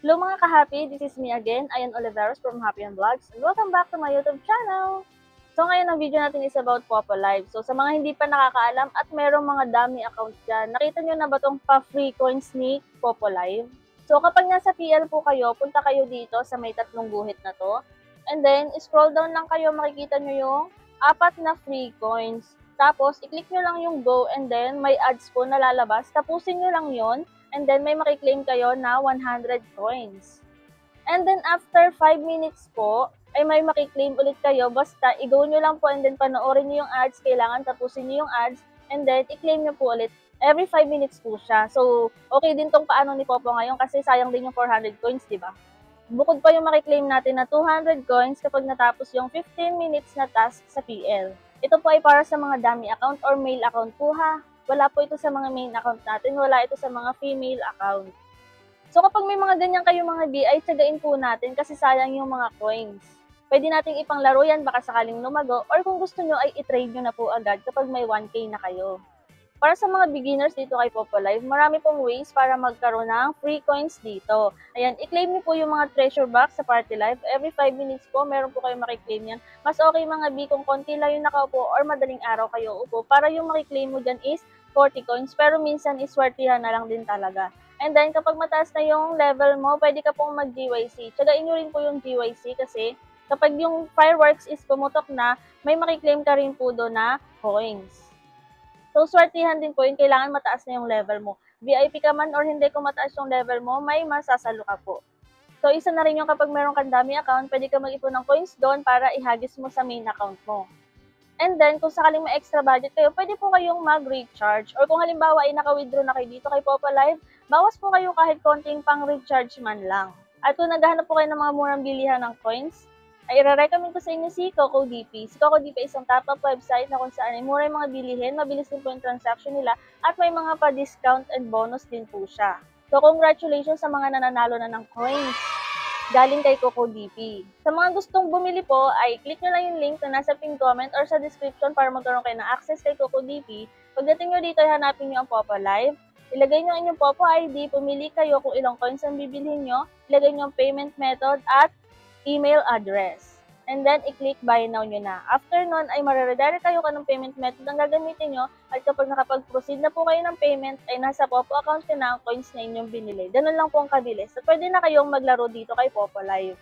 Hello mga ka-happy, this is me again, Ayan Oliveros from Happy and Vlogs, and welcome back to my YouTube channel! So ngayon ang video natin is about Popo Live. So sa mga hindi pa nakakaalam at merong mga dummy accounts dyan, nakita nyo na ba itong pa-free coins ni Popo Live? So kapag nasa PL po kayo, punta kayo dito sa may tatlong guhit na to. And then, scroll down lang kayo, makikita nyo yung apat na free coins. Tapos, i-click nyo lang yung go and then may ads po na lalabas. Tapusin nyo lang yon. And then, may makiklaim kayo na 100 coins. And then, after 5 minutes po, ay may makiklaim ulit kayo. Basta, i-go nyo lang po and then panoorin nyo yung ads. Kailangan tapusin nyo yung ads. And then, i-claim nyo po ulit. Every 5 minutes po siya. So, okay din tong paano ni Popo ngayon kasi sayang din yung 400 coins, di ba? Bukod pa yung makiklaim natin na 200 coins kapag natapos yung 15 minutes na task sa PL. Ito po ay para sa mga dummy account or mail account po ha. Wala po ito sa mga main account natin, wala ito sa mga female account. So kapag may mga ganyan kayo mga B, ay tsagain po natin kasi sayang yung mga coins. Pwede nating ipanglaro yan baka sakaling lumago or kung gusto nyo ay i-trade nyo na po agad kapag may 1K na kayo. Para sa mga beginners dito kay Popo Live, marami pong ways para magkaroon ng free coins dito. Ayan, i-claim niyo po yung mga treasure box sa Party Live. Every 5 minutes po, meron po kayo makiklaim yan. Mas okay mga B kung konti lang yung nakaupo or madaling araw kayo upo para yung makiklaim mo dyan is 40 coins. Pero minsan is swertihan na lang din talaga. And then, kapag mataas na yung level mo, pwede ka pong mag-GYC. Tsagain nyo rin po yung GYC kasi kapag yung fireworks is pumutok na, may makiklaim ka rin po doon na coins. So, swertihan din po yun. Kailangan mataas na yung level mo. VIP ka man or hindi, kung mataas yung level mo, may masasalo ka po. So, isa na rin yung kapag meron kang dummy account, pwede ka mag-ipon ng coins doon para ihagis mo sa main account mo. And then, kung sakaling may extra budget kayo, pwede po kayong mag-recharge. Or kung halimbawa ay naka-withdraw na kayo dito kay Popo Live, bawas po kayo kahit konting pang-recharge man lang. At kung naghahanap po kayo ng mga murang bilihan ng coins, ay i-recommend ko sa inyo si CocoDP. Si CocoDP ay isang top-up website na kung saan ay mura yung mga bilihin, mabilis din po yung transaction nila, at may mga pa-discount and bonus din po siya. So, congratulations sa mga nananalo na ng coins galing kay CocoDP. Sa mga gustong bumili po, ay click nyo lang yung link na nasa pin comment or sa description para magkaroon kayo ng access kay CocoDP. Pagdating nyo dito, hanapin nyo ang Popo Live. Ilagay nyo ang inyong Popo ID, pumili kayo kung ilang coins ang bibilhin nyo, ilagay nyo ang payment method at email address. And then, i-click buy now nyo na. After nun, ay mareredirect kayo ng payment method ang gagamitin nyo at kapag nakapag-proceed na po kayo ng payment, ay nasa Popo account nyo na ang coins na inyong binili. Ganun lang po ang kabilis. So, pwede na kayong maglaro dito kay Popo Live.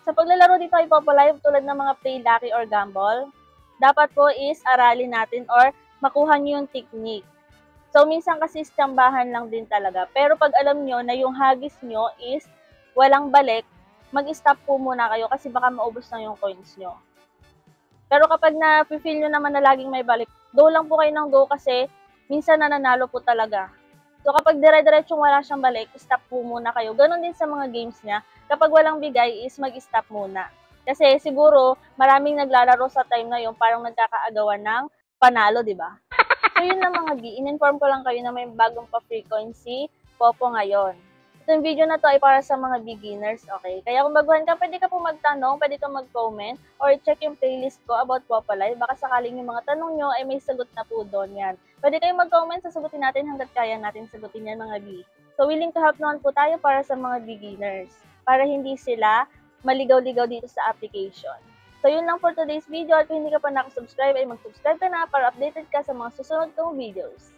Sa paglalaro dito kay Popo Live, tulad ng mga play lucky or gamble, dapat po is aralin natin or makuha nyo yung technique. So, minsan kasi istambahan lang din talaga. Pero pag alam nyo na yung hagis nyo is walang balik, mag-stop po muna kayo kasi baka maubos na yung coins nyo. Pero kapag na-feel nyo naman na laging may balik, go lang po kayo ng go kasi minsan nananalo po talaga. So kapag dire-diretsong wala siyang balik, stop po muna kayo. Ganon din sa mga games niya. Kapag walang bigay is mag-stop muna. Kasi siguro maraming naglalaro sa time na yun parang nagkakaagawan ng panalo, di ba? So yun lang mga B, in-inform ko lang kayo na may bagong pa-free coin si Popo ngayon. Itong video na to ay para sa mga beginners, okay? Kaya kung baguhan ka, pwede ka po magtanong, pwede ka mag-comment, or check yung playlist ko about Popo Live. Baka sakaling yung mga tanong nyo ay may sagot na po doon yan. Pwede kayong mag-comment, sasagutin natin hanggat kaya natin sagutin yan mga B. So willing to help naman po tayo para sa mga beginners, para hindi sila maligaw-ligaw dito sa application. So yun lang for today's video at kung hindi ka pa nakasubscribe ay mag-subscribe ka na para updated ka sa mga susunod kong videos.